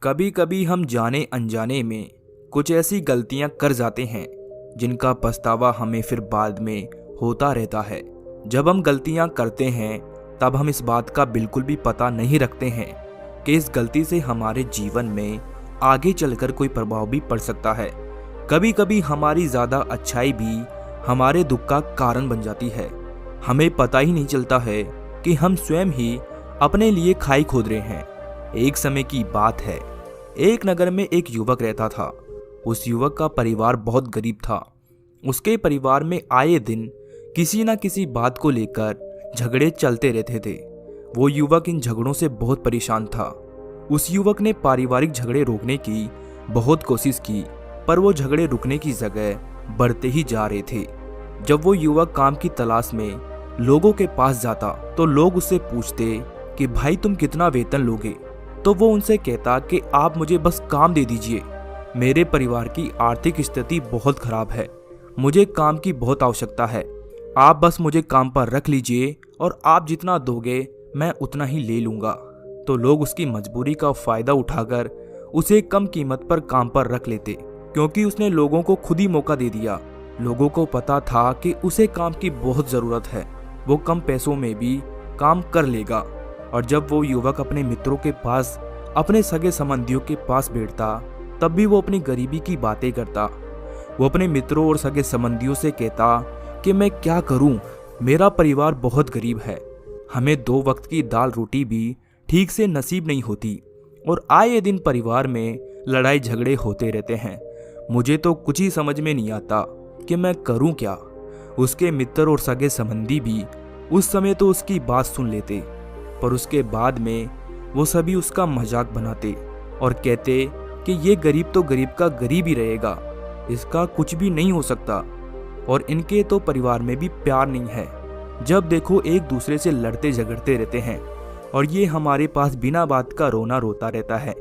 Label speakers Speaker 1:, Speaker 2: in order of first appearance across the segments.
Speaker 1: कभी कभी हम जाने अनजाने में कुछ ऐसी गलतियां कर जाते हैं जिनका पछतावा हमें फिर बाद में होता रहता है। जब हम गलतियां करते हैं तब हम इस बात का बिल्कुल भी पता नहीं रखते हैं कि इस गलती से हमारे जीवन में आगे चलकर कोई प्रभाव भी पड़ सकता है। कभी कभी हमारी ज़्यादा अच्छाई भी हमारे दुख का कारण बन जाती है। हमें पता ही नहीं चलता है कि हम स्वयं ही अपने लिए खाई खोद रहे हैं। एक समय की बात है, एक नगर में एक युवक रहता था। उस युवक का परिवार बहुत गरीब था। उसके परिवार में आए दिन किसी न किसी बात को लेकर झगड़े चलते रहते थे। वो युवक इन झगड़ों से बहुत परेशान था। उस युवक ने पारिवारिक झगड़े रोकने की बहुत कोशिश की, पर वो झगड़े रुकने की जगह बढ़ते ही जा रहे थे। जब वो युवक काम की तलाश में लोगों के पास जाता तो लोग उससे पूछते कि भाई तुम कितना वेतन लोगे, तो वो उनसे कहता कि आप मुझे बस काम दे दीजिए, मेरे परिवार की आर्थिक स्थिति बहुत खराब है, मुझे काम की बहुत आवश्यकता है, आप बस मुझे काम पर रख लीजिए और आप जितना दोगे मैं उतना ही ले लूँगा। तो लोग उसकी मजबूरी का फ़ायदा उठाकर उसे कम कीमत पर काम पर रख लेते, क्योंकि उसने लोगों को खुद ही मौका दे दिया। लोगों को पता था कि उसे काम की बहुत ज़रूरत है, वो कम पैसों में भी काम कर लेगा। और जब वो युवक अपने मित्रों के पास, अपने सगे संबंधियों के पास बैठता, तब भी वो अपनी गरीबी की बातें करता। वो अपने मित्रों और सगे संबंधियों से कहता कि मैं क्या करूं, मेरा परिवार बहुत गरीब है, हमें 2 वक्त की दाल रोटी भी ठीक से नसीब नहीं होती और आए दिन परिवार में लड़ाई झगड़े होते रहते हैं। मुझे तो कुछ ही समझ में नहीं आता कि मैं करूं क्या। उसके मित्र और सगे संबंधी भी उस समय तो उसकी बात सुन लेते, पर उसके बाद में वो सभी उसका मजाक बनाते और कहते कि ये गरीब तो गरीब का गरीब ही रहेगा, इसका कुछ भी नहीं हो सकता और इनके तो परिवार में भी प्यार नहीं है। जब देखो एक दूसरे से लड़ते झगड़ते रहते हैं और ये हमारे पास बिना बात का रोना रोता रहता है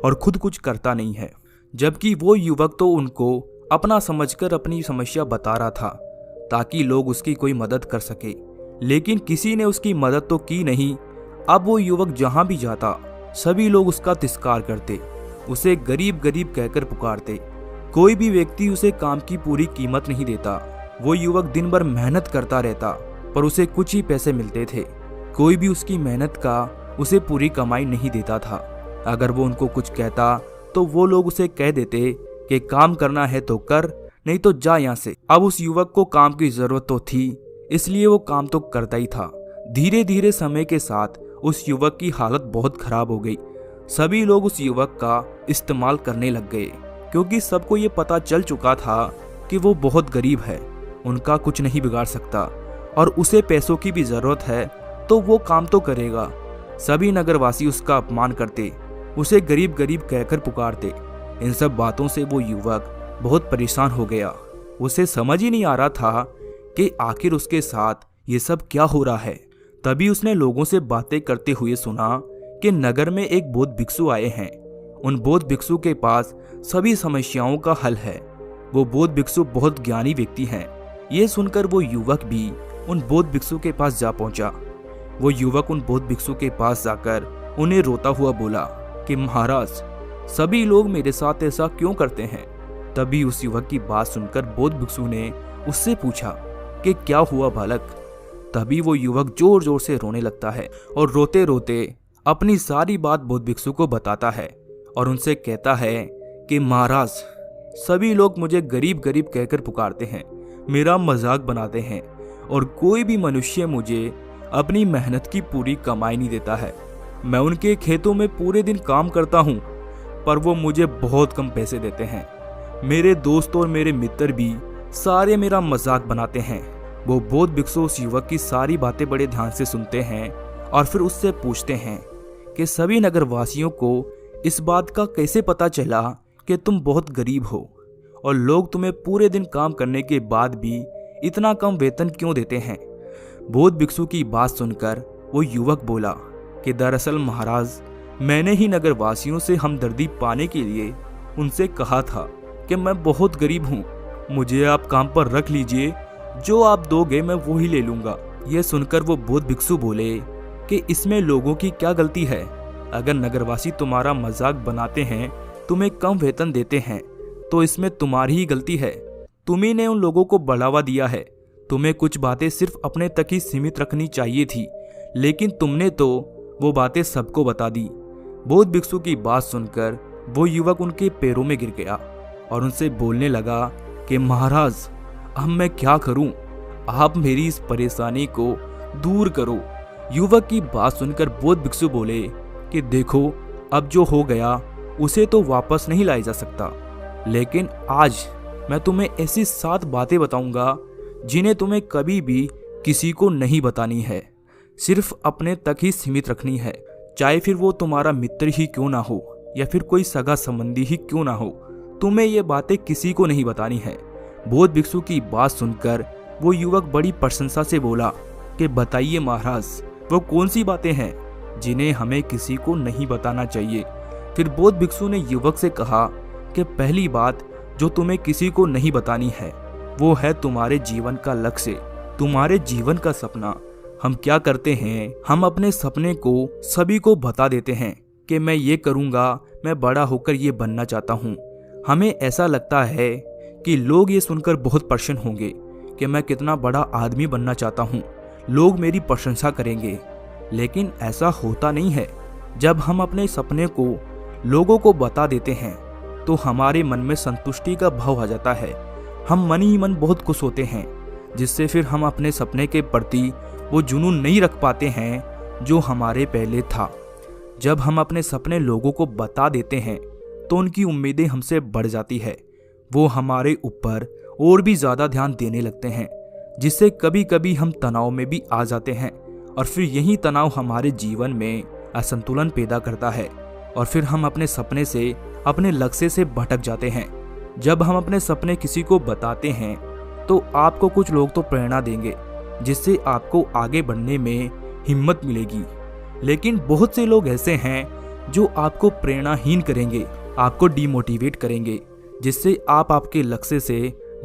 Speaker 1: और खुद कुछ करता नहीं है। जबकि वो युवक तो उनको अपना समझकर अपनी समस्या बता रहा था ताकि लोग उसकी कोई मदद कर सके, लेकिन किसी ने उसकी मदद तो की नहीं। अब वो युवक जहां भी जाता सभी लोग उसका तिरस्कार करते, उसे गरीब गरीब कहकर पुकारते। कोई भी व्यक्ति उसे काम की पूरी कीमत नहीं देता। वो युवक दिन भर मेहनत करता रहता पर उसे कुछ ही पैसे मिलते थे। कोई भी उसकी मेहनत का उसे पूरी कमाई नहीं देता था। अगर वो उनको कुछ कहता तो वो लोग उसे कह देते कि काम करना है तो कर, नहीं तो जा यहाँ से। अब उस युवक को काम की जरूरत तो थी, इसलिए वो काम तो करता ही था। धीरे धीरे समय के साथ उस युवक की हालत बहुत खराब हो गई। सभी लोग उस युवक का इस्तेमाल करने लग गए, क्योंकि सबको ये पता चल चुका था कि वो बहुत गरीब है, उनका कुछ नहीं बिगाड़ सकता और उसे पैसों की भी जरूरत है तो वो काम तो करेगा। सभी नगरवासी उसका अपमान करते, उसे गरीब गरीब कहकर पुकारते। इन सब बातों से वो युवक बहुत परेशान हो गया। उसे समझ ही नहीं आ रहा था कि आखिर उसके साथ ये सब क्या हो रहा है। तभी उसने लोगों से बातें करते हुए सुना कि नगर में एक बौद्ध भिक्षु आए हैं। उन बौद्ध भिक्षु के पास सभी समस्याओं का हल है। वो बौद्ध भिक्षु बहुत ज्ञानी व्यक्ति हैं। ये सुनकर वो युवक भी उन बौद्ध भिक्षु के पास जा पहुंचा। वो युवक उन बौद्ध भिक्षु के पास जाकर उन्हें रोता हुआ बोला कि महाराज, सभी लोग मेरे साथ ऐसा क्यों करते हैं। तभी उस युवक की बात सुनकर बौद्ध भिक्षु ने उससे पूछा कि क्या हुआ बालक। तभी वो युवक जोर जोर से रोने लगता है और रोते रोते अपनी सारी बात बौद्ध भिक्षु को बताता है और उनसे कहता है कि महाराज, सभी लोग मुझे गरीब गरीब कहकर पुकारते हैं, मेरा मजाक बनाते हैं और कोई भी मनुष्य मुझे अपनी मेहनत की पूरी कमाई नहीं देता है। मैं उनके खेतों में पूरे दिन काम करता हूँ पर वो मुझे बहुत कम पैसे देते हैं। मेरे दोस्त और मेरे मित्र भी सारे मेरा मजाक बनाते हैं। वो बौद्ध भिक्षु उस युवक की सारी बातें बड़े ध्यान से सुनते हैं और फिर उससे पूछते हैं कि सभी नगरवासियों को इस बात का कैसे पता चला कि तुम बहुत गरीब हो और लोग तुम्हें पूरे दिन काम करने के बाद भी इतना कम वेतन क्यों देते हैं। बौद्ध भिक्षु की बात सुनकर वो युवक बोला कि दरअसल महाराज, मैंने ही नगरवासियों से हमदर्दी पाने के लिए उनसे कहा था कि मैं बहुत गरीब हूँ, मुझे आप काम पर रख लीजिए, जो आप दोगे मैं वो ही ले लूँगा। यह सुनकर वो बौद्ध भिक्षु बोले कि इसमें लोगों की क्या गलती है, अगर नगरवासी तुम्हारा मजाक बनाते हैं, तुम्हें कम वेतन देते हैं, तो इसमें तुम्हारी ही गलती है। तुम्ही ने उन लोगों को बढ़ावा दिया है। तुम्हें कुछ बातें सिर्फ अपने तक ही सीमित रखनी चाहिए थी, लेकिन तुमने तो वो बातें सबको बता दी। बौद्ध भिक्षु की बात सुनकर वो युवक उनके पैरों में गिर गया और उनसे बोलने लगा कि महाराज, अब मैं क्या करूं? आप मेरी इस परेशानी को दूर करो। युवक की बात सुनकर बौद्ध भिक्षु बोले कि देखो, अब जो हो गया उसे तो वापस नहीं लाया जा सकता, लेकिन आज मैं तुम्हें ऐसी 7 बातें बताऊंगा जिन्हें तुम्हें कभी भी किसी को नहीं बतानी है, सिर्फ अपने तक ही सीमित रखनी है। चाहे फिर वो तुम्हारा मित्र ही क्यों ना हो या फिर कोई सगा संबंधी ही क्यों ना हो, तुम्हें ये बातें किसी को नहीं बतानी है। बौद्ध भिक्षु की बात सुनकर वो युवक बड़ी प्रशंसा से बोला कि बताइए महाराज, वो कौन सी बातें हैं जिन्हें हमें किसी को नहीं बताना चाहिए। फिर बौद्ध भिक्षु ने युवक से कहा कि पहली बात जो तुम्हें किसी को नहीं बतानी है वो है तुम्हारे जीवन का लक्ष्य, तुम्हारे जीवन का सपना। हम क्या करते हैं, हम अपने सपने को सभी को बता देते हैं कि मैं ये करूँगा, मैं बड़ा होकर ये बनना चाहता हूँ। हमें ऐसा लगता है कि लोग ये सुनकर बहुत प्रसन्न होंगे कि मैं कितना बड़ा आदमी बनना चाहता हूँ, लोग मेरी प्रशंसा करेंगे। लेकिन ऐसा होता नहीं है। जब हम अपने सपने को लोगों को बता देते हैं तो हमारे मन में संतुष्टि का भाव आ जाता है। हम मन ही मन बहुत खुश होते हैं, जिससे फिर हम अपने सपने के प्रति वो जुनून नहीं रख पाते हैं जो हमारे पहले था। जब हम अपने सपने लोगों को बता देते हैं तो उनकी उम्मीदें हमसे बढ़ जाती है। वो हमारे ऊपर और भी ज़्यादा ध्यान देने लगते हैं, जिससे कभी कभी हम तनाव में भी आ जाते हैं और फिर यही तनाव हमारे जीवन में असंतुलन पैदा करता है और फिर हम अपने सपने से, अपने लक्ष्य से भटक जाते हैं। जब हम अपने सपने किसी को बताते हैं तो आपको कुछ लोग तो प्रेरणा देंगे, जिससे आपको आगे बढ़ने में हिम्मत मिलेगी। लेकिन बहुत से लोग ऐसे हैं जो आपको प्रेरणाहीन करेंगे, आपको डिमोटिवेट करेंगे, जिससे आप आपके लक्ष्य से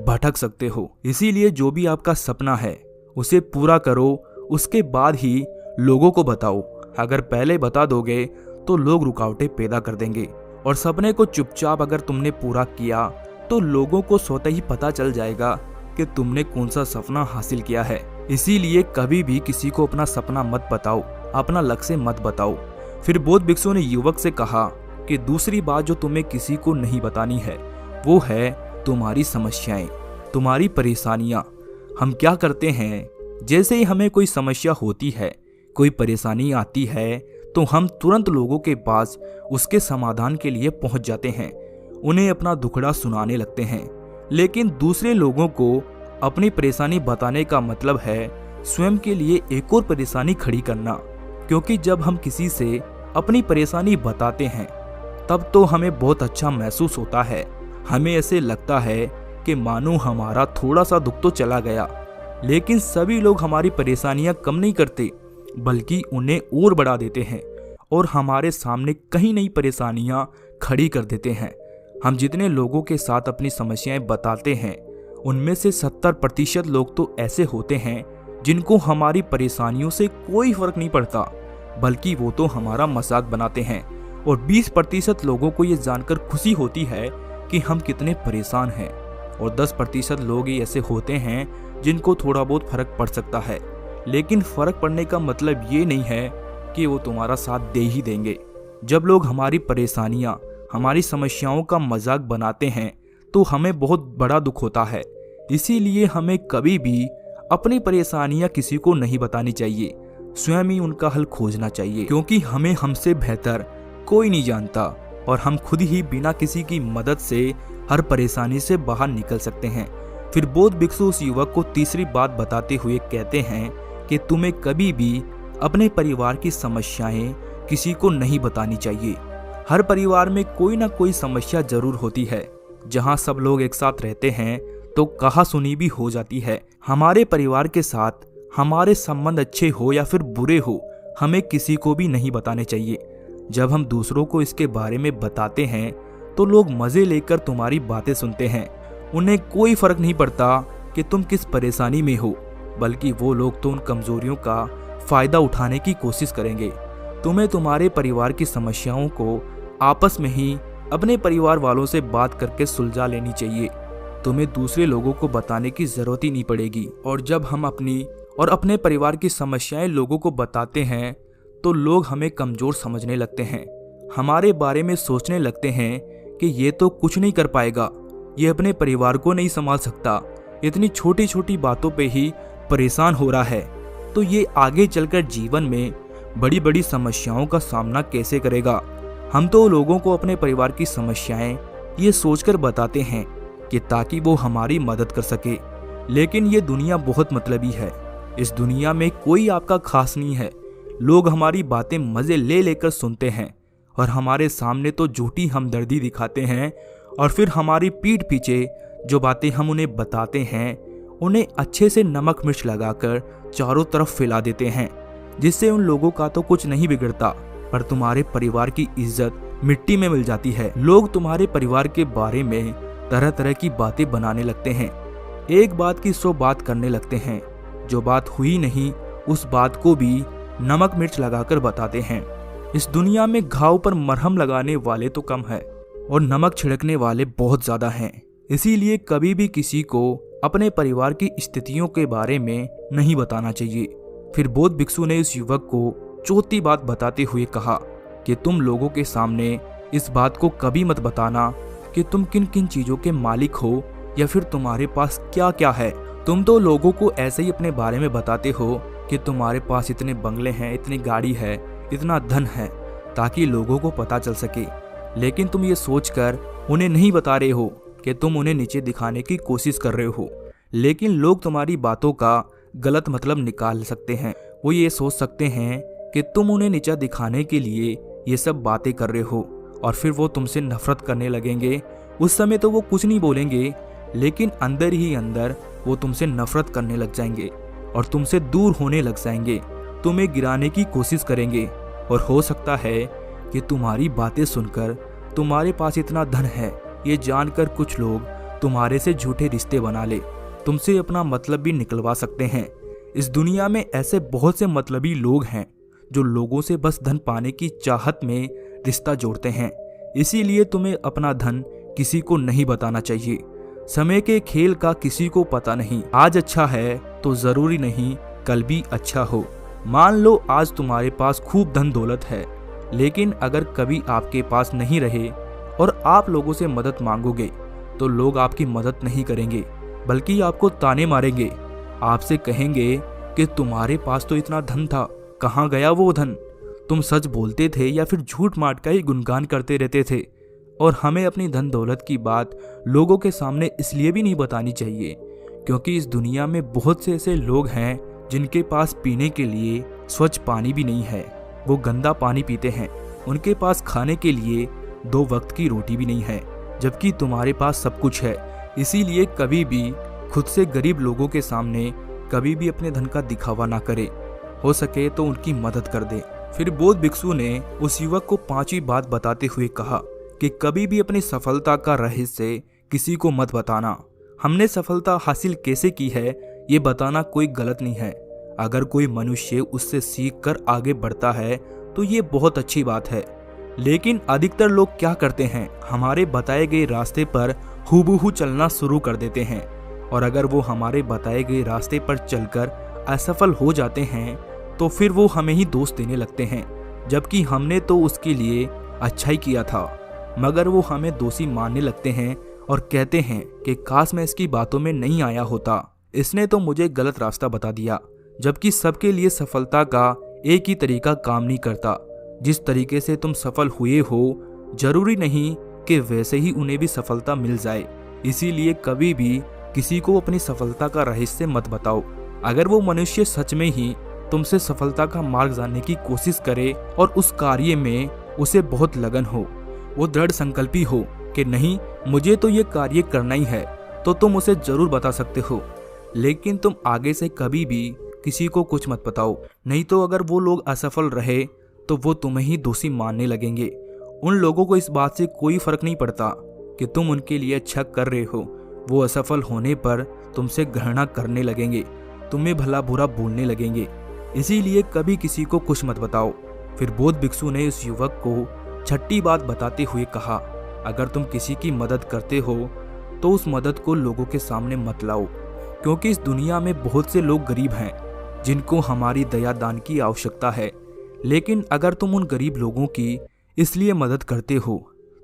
Speaker 1: भटक सकते हो। इसीलिए जो भी आपका सपना है उसे पूरा करो, उसके बाद ही लोगों को बताओ। अगर पहले बता दोगे तो लोग रुकावटें पैदा कर देंगे और सपने को चुपचाप अगर तुमने पूरा किया तो लोगों को स्वतः ही पता चल जाएगा कि तुमने कौन सा सपना हासिल किया है। इसीलिए कभी भी किसी को अपना सपना मत बताओ, अपना लक्ष्य मत बताओ। फिर बौद्ध भिक्षु ने युवक से कहा कि दूसरी बात जो तुम्हें किसी को नहीं बतानी है वो है तुम्हारी समस्याएं, तुम्हारी परेशानियां। हम क्या करते हैं, जैसे ही हमें कोई समस्या होती है, कोई परेशानी आती है, तो हम तुरंत लोगों के पास उसके समाधान के लिए पहुंच जाते हैं, उन्हें अपना दुखड़ा सुनाने लगते हैं। लेकिन दूसरे लोगों को अपनी परेशानी बताने का मतलब है स्वयं के लिए एक और परेशानी खड़ी करना। क्योंकि जब हम किसी से अपनी परेशानी बताते हैं तब तो हमें बहुत अच्छा महसूस होता है। हमें ऐसे लगता है कि मानो हमारा थोड़ा सा दुख तो चला गया। लेकिन सभी लोग हमारी परेशानियां कम नहीं करते, बल्कि उन्हें और बढ़ा देते हैं और हमारे सामने कहीं नई परेशानियां खड़ी कर देते हैं। हम जितने लोगों के साथ अपनी समस्याएं बताते हैं उनमें से 70% लोग तो ऐसे होते हैं जिनको हमारी परेशानियों से कोई फर्क नहीं पड़ता, बल्कि वो तो हमारा मजाक बनाते हैं। और 20% लोगों को ये जानकर खुशी होती है कि हम कितने परेशान हैं। और 10% लोग ही ऐसे होते हैं जिनको थोड़ा बहुत फर्क पड़ सकता है। लेकिन फर्क पड़ने का मतलब ये नहीं है कि वो तुम्हारा साथ दे ही देंगे। जब लोग हमारी परेशानियां, हमारी समस्याओं का मजाक बनाते हैं तो हमें बहुत बड़ा दुख होता है। इसीलिए हमें कभी भी अपनी परेशानियां किसी को नहीं बतानी चाहिए, स्वयं ही उनका हल खोजना चाहिए। क्योंकि हमें हमसे बेहतर कोई नहीं जानता और हम खुद ही बिना किसी की मदद से हर परेशानी से बाहर निकल सकते हैं। फिर बौद्ध भिक्षु उस युवक को तीसरी बात बताते हुए कहते हैं कि तुम्हें कभी भी अपने परिवार की समस्याएं किसी को नहीं बतानी चाहिए। हर परिवार में कोई ना कोई समस्या जरूर होती है। जहां सब लोग एक साथ रहते हैं तो कहासुनी भी हो जाती है। हमारे परिवार के साथ हमारे संबंध अच्छे हो या फिर बुरे हो, हमें किसी को भी नहीं बताने चाहिए। जब हम दूसरों को इसके बारे में बताते हैं तो लोग मजे लेकर तुम्हारी बातें सुनते हैं। उन्हें कोई फर्क नहीं पड़ता कि तुम किस परेशानी में हो, बल्कि वो लोग तो उन कमजोरियों का फायदा उठाने की कोशिश करेंगे। तुम्हें तुम्हारे परिवार की समस्याओं को आपस में ही अपने परिवार वालों से बात करके सुलझा लेनी चाहिए। तुम्हें दूसरे लोगों को बताने की जरूरत ही नहीं पड़ेगी। और जब हम अपनी और अपने परिवार की समस्याएं लोगों को बताते हैं तो लोग हमें कमजोर समझने लगते हैं, हमारे बारे में सोचने लगते हैं कि ये तो कुछ नहीं कर पाएगा, ये अपने परिवार को नहीं संभाल सकता, इतनी छोटी छोटी बातों पे ही परेशान हो रहा है, तो ये आगे चलकर जीवन में बड़ी बड़ी समस्याओं का सामना कैसे करेगा। हम तो लोगों को अपने परिवार की समस्याएं ये सोचकर बताते हैं कि ताकि वो हमारी मदद कर सके, लेकिन ये दुनिया बहुत मतलबी है। इस दुनिया में कोई आपका खास नहीं है। लोग हमारी बातें मजे ले लेकर सुनते हैं और हमारे सामने तो झूठी हमदर्दी दिखाते हैं, और फिर हमारी पीठ पीछे जो बातें हम उन्हें बताते हैं उन्हें अच्छे से नमक मिर्च लगाकर चारों तरफ फैला देते हैं, जिससे उन लोगों का तो कुछ नहीं बिगड़ता, पर तुम्हारे परिवार की इज्जत मिट्टी में मिल जाती है। लोग तुम्हारे परिवार के बारे में तरह तरह की बातें बनाने लगते हैं, एक बात की 100 बात करने लगते हैं। जो बात हुई नहीं उस बात को भी नमक मिर्च लगाकर बताते हैं। इस दुनिया में घाव पर मरहम लगाने वाले तो कम है और नमक छिड़कने वाले बहुत ज्यादा हैं। इसीलिए कभी भी किसी को अपने परिवार की स्थितियों के बारे में नहीं बताना चाहिए। फिर बौद्ध भिक्षु ने इस युवक को चौथी बात बताते हुए कहा कि तुम लोगों के सामने इस बात को कभी मत बताना कि तुम किन किन चीजों के मालिक हो या फिर तुम्हारे पास क्या क्या है। तुम तो लोगों को ऐसे ही अपने बारे में बताते हो कि तुम्हारे पास इतने बंगले हैं, इतनी गाड़ी है, इतना धन है, ताकि लोगों को पता चल सके। लेकिन तुम ये सोचकर उन्हें नहीं बता रहे हो कि तुम उन्हें नीचे दिखाने की कोशिश कर रहे हो। लेकिन लोग तुम्हारी बातों का गलत मतलब निकाल सकते हैं। वो ये सोच सकते हैं कि तुम उन्हें नीचा दिखाने के लिए ये सब बातें कर रहे हो, और फिर वो तुमसे नफरत करने लगेंगे। उस समय तो वो कुछ नहीं बोलेंगे, लेकिन अंदर ही अंदर वो तुमसे नफरत करने लग जाएंगे और तुमसे दूर होने लग जाएंगे, तुम्हें गिराने की कोशिश करेंगे। और हो सकता है कि तुम्हारी बातें सुनकर तुम्हारे पास इतना धन है ये जानकर कुछ लोग तुम्हारे से झूठे रिश्ते बना ले, तुमसे अपना मतलब भी निकलवा सकते हैं। इस दुनिया में ऐसे बहुत से मतलबी लोग हैं जो लोगों से बस धन पाने की चाहत में रिश्ता जोड़ते हैं। इसीलिए तुम्हें अपना धन किसी को नहीं बताना चाहिए। समय के खेल का किसी को पता नहीं, आज अच्छा है तो जरूरी नहीं कल भी अच्छा हो। मान लो आज तुम्हारे पास खूब धन दौलत है, लेकिन अगर कभी आपके पास नहीं रहे और आप लोगों से मदद मांगोगे तो लोग आपकी मदद नहीं करेंगे, बल्कि आपको ताने मारेंगे। आपसे कहेंगे कि तुम्हारे पास तो इतना धन था, कहाँ गया वो धन? तुम सच बोलते थे या फिर झूठ माट का ही गुणगान करते रहते थे? और हमें अपनी धन दौलत की बात लोगों के सामने इसलिए भी नहीं बतानी चाहिए क्योंकि इस दुनिया में बहुत से ऐसे लोग हैं जिनके पास पीने के लिए स्वच्छ पानी भी नहीं है, वो गंदा पानी पीते हैं। उनके पास खाने के लिए 2 वक्त की रोटी भी नहीं है, जबकि तुम्हारे पास सब कुछ है। इसीलिए कभी भी खुद से गरीब लोगों के सामने कभी भी अपने धन का दिखावा ना करे, हो सके तो उनकी मदद कर दे। फिर बौद्ध भिक्षु ने उस युवक को 5वीं बात बताते हुए कहा कि कभी भी अपनी सफलता का रहस्य किसी को मत बताना। हमने सफलता हासिल कैसे की है ये बताना कोई गलत नहीं है। अगर कोई मनुष्य उससे सीख कर आगे बढ़ता है तो ये बहुत अच्छी बात है। लेकिन अधिकतर लोग क्या करते हैं, हमारे बताए गए रास्ते पर हूबहू चलना शुरू कर देते हैं, और अगर वो हमारे बताए गए रास्ते पर चलकर असफल हो जाते हैं तो फिर वो हमें ही दोष देने लगते हैं, जबकि हमने तो उसके लिए अच्छा ही किया था। मगर वो हमें दोषी मानने लगते हैं और कहते हैं कि काश मैं इसकी बातों में नहीं आया होता, इसने तो मुझे गलत रास्ता बता दिया। जबकि सबके लिए सफलता का एक ही तरीका काम नहीं करता। जिस तरीके से तुम सफल हुए हो जरूरी नहीं कि वैसे ही उन्हें भी सफलता मिल जाए। इसीलिए कभी भी किसी को अपनी सफलता का रहस्य मत बताओ। अगर वो मनुष्य सच में ही तुमसे सफलता का मार्ग जानने की कोशिश करे और उस कार्य में उसे बहुत लगन हो, वो दृढ़ संकल्पी हो कि नहीं मुझे तो ये कार्य करना ही है, तो तुम उसे जरूर बता सकते हो। लेकिन तुम आगे से कभी भी किसी को कुछ मत बताओ, नहीं तो अगर वो लोग असफल रहे तो वो तुम्हें ही दोषी मानने लगेंगे। उन लोगों को इस बात से कोई फर्क नहीं पड़ता कि तुम उनके लिए अच्छा कर रहे हो। वो असफल होने पर तुमसे घृणा करने लगेंगे, तुम्हें भला बुरा बोलने लगेंगे। इसीलिए कभी किसी को कुछ मत बताओ। फिर बौद्ध भिक्षु ने उस युवक को छठी बात बताते हुए कहा, अगर तुम किसी की मदद करते हो तो उस मदद को लोगों के सामने मत लाओ, क्योंकि इस दुनिया में बहुत से लोग गरीब हैं जिनको हमारी दया दान की आवश्यकता है। लेकिन अगर तुम उन गरीब लोगों की इसलिए मदद करते हो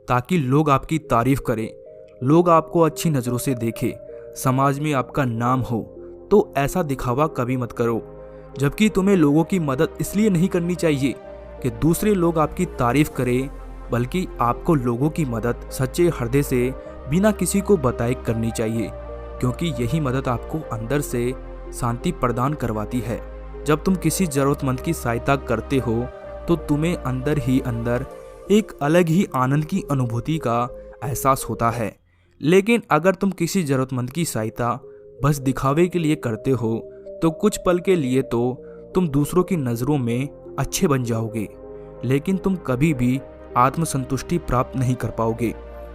Speaker 1: ताकि लोग आपकी तारीफ करें, लोग आपको अच्छी नज़रों से देखें, समाज में आपका नाम हो, तो ऐसा दिखावा कभी मत करो। जबकि तुम्हें लोगों की मदद इसलिए नहीं करनी चाहिए कि दूसरे लोग आपकी तारीफ करें, बल्कि आपको लोगों की मदद सच्चे हृदय से बिना किसी को बताए करनी चाहिए, क्योंकि यही मदद आपको अंदर से शांति प्रदान करवाती है। जब तुम किसी जरूरतमंद की सहायता करते हो तो तुम्हें अंदर ही अंदर एक अलग ही आनंद की अनुभूति का एहसास होता है। लेकिन अगर तुम किसी जरूरतमंद की सहायता बस दिखावे के लिए करते हो तो कुछ पल के लिए तो तुम दूसरों की नज़रों में अच्छे बन जाओगे, लेकिन तुम कभी भी आत्मसंतुष्टि प्राप्त नहीं कर पाओगे।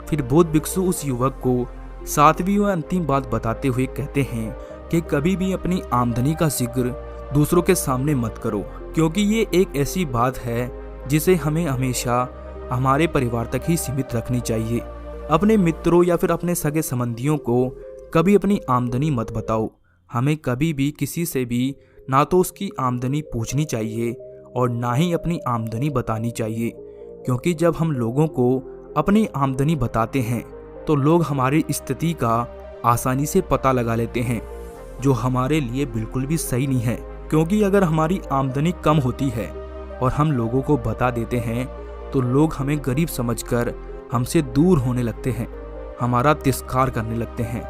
Speaker 1: फिर बौद्ध भिक्षु उस युवक को सातवीं व अंतिम बात बताते हुए कहते हैं कि कभी भी अपनी आमदनी का जिक्र दूसरों के सामने मत करो, क्योंकि ये एक ऐसी बात है जिसे हमें हमेशा हमारे परिवार तक ही सीमित रखनी चाहिए। अपने मित्रों या फिर अपने सगे संबंधियों को कभी अपनी आमदनी मत बताओ। हमें कभी भी किसी से भी ना तो उसकी आमदनी पूछनी चाहिए और ना ही अपनी आमदनी बतानी चाहिए, क्योंकि जब हम लोगों को अपनी आमदनी बताते हैं तो लोग हमारी स्थिति का आसानी से पता लगा लेते हैं, जो हमारे लिए बिल्कुल भी सही नहीं है। क्योंकि अगर हमारी आमदनी कम होती है और हम लोगों को बता देते हैं तो लोग हमें गरीब समझकर हमसे दूर होने लगते हैं, हमारा तिरस्कार करने लगते हैं,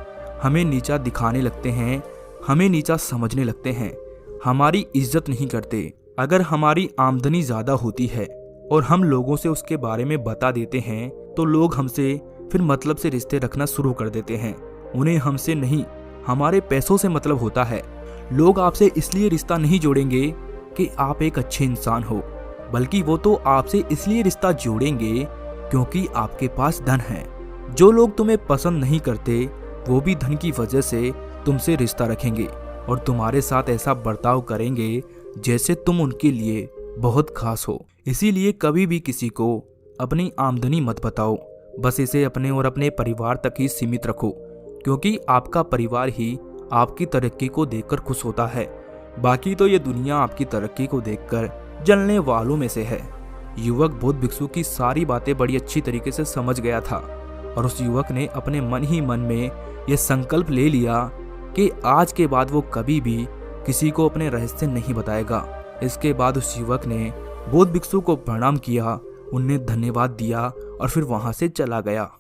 Speaker 1: हमें नीचा दिखाने लगते हैं, हमें नीचा समझने लगते हैं, हमारी इज्जत नहीं करते। अगर हमारी आमदनी ज़्यादा होती है और हम लोगों से उसके बारे में बता देते हैं तो लोग हमसे फिर मतलब से रिश्ते रखना शुरू कर देते हैं। उन्हें हमसे नहीं, हमारे पैसों से मतलब होता है। लोग आपसे इसलिए रिश्ता नहीं जोड़ेंगे कि आप एक अच्छे इंसान हो, बल्कि वो तो आपसे इसलिए रिश्ता जोड़ेंगे क्योंकि आपके पास धन है। जो लोग तुम्हें पसंद नहीं करते वो भी धन की वजह से तुमसे रिश्ता रखेंगे और तुम्हारे साथ ऐसा बर्ताव करेंगे जैसे तुम उनके लिए बहुत खास हो। इसीलिए कभी भी किसी को अपनी आमदनी मत बताओ, बस इसे अपने और अपने परिवार तक ही सीमित रखो, क्योंकि आपका परिवार ही आपकी तरक्की को देखकर खुश होता है। बाकी तो ये दुनिया आपकी तरक्की को देखकर जलने वालों में से है। युवक बौद्ध भिक्षु की सारी बातें बड़ी अच्छी तरीके से समझ गया था और उस युवक ने अपने मन ही मन में यह संकल्प ले लिया कि आज के बाद वो कभी भी किसी को अपने रहस्य नहीं बताएगा। इसके बाद उस युवक ने बौद्ध भिक्षु को प्रणाम किया, उन्हें धन्यवाद दिया और फिर वहां से चला गया।